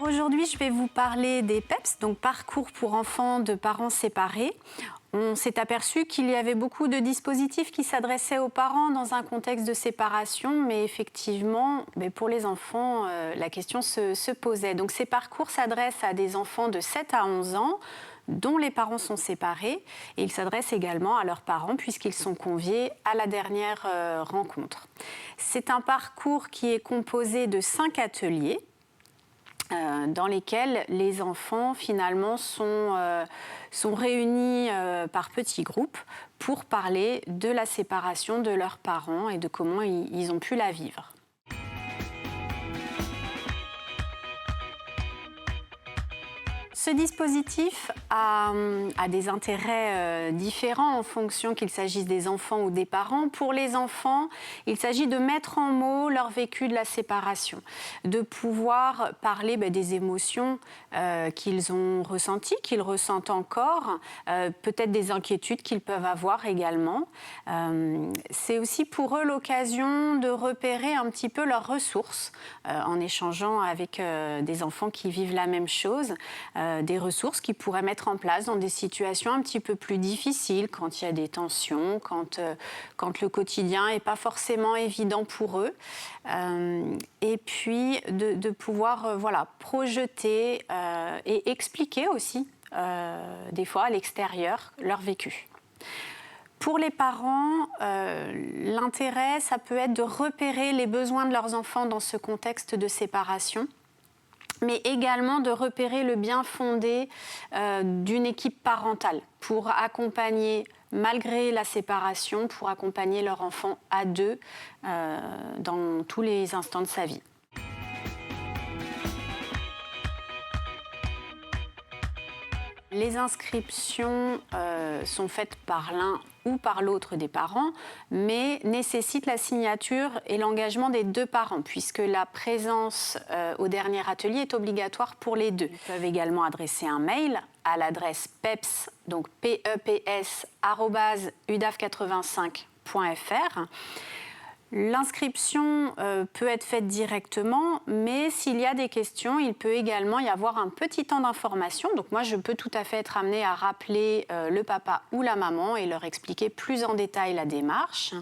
Aujourd'hui, je vais vous parler des PEPS, donc parcours pour enfants de parents séparés. On s'est aperçu qu'il y avait beaucoup de dispositifs qui s'adressaient aux parents dans un contexte de séparation, mais effectivement, pour les enfants, la question se posait. Donc ces parcours s'adressent à des enfants de 7 à 11 ans, dont les parents sont séparés, et ils s'adressent également à leurs parents puisqu'ils sont conviés à la dernière rencontre. C'est un parcours qui est composé de 5 ateliers, dans lesquels les enfants finalement sont réunis par petits groupes pour parler de la séparation de leurs parents et de comment ils ont pu la vivre. Ce dispositif a des intérêts différents en fonction qu'il s'agisse des enfants ou des parents. Pour les enfants, il s'agit de mettre en mots leur vécu de la séparation, de pouvoir parler des émotions qu'ils ont ressenties, qu'ils ressentent encore, peut-être des inquiétudes qu'ils peuvent avoir également. C'est aussi pour eux l'occasion de repérer un petit peu leurs ressources en échangeant avec des enfants qui vivent la même chose. Des ressources qu'ils pourraient mettre en place dans des situations un petit peu plus difficiles, quand il y a des tensions, quand le quotidien n'est pas forcément évident pour eux. Et puis de pouvoir projeter et expliquer aussi, des fois à l'extérieur, leur vécu. Pour les parents, l'intérêt, ça peut être de repérer les besoins de leurs enfants dans ce contexte de séparation, mais également de repérer le bien fondé d'une équipe parentale pour accompagner, malgré la séparation, pour accompagner leur enfant à deux dans tous les instants de sa vie. Les inscriptions sont faites par l'un ou par l'autre des parents, mais nécessitent la signature et l'engagement des deux parents, puisque la présence au dernier atelier est obligatoire pour les deux. Ils peuvent également adresser un mail à l'adresse peps, donc peps@udaf85.fr. L'inscription peut être faite directement, mais s'il y a des questions, il peut également y avoir un petit temps d'information. Donc moi, je peux tout à fait être amenée à rappeler le papa ou la maman et leur expliquer plus en détail la démarche.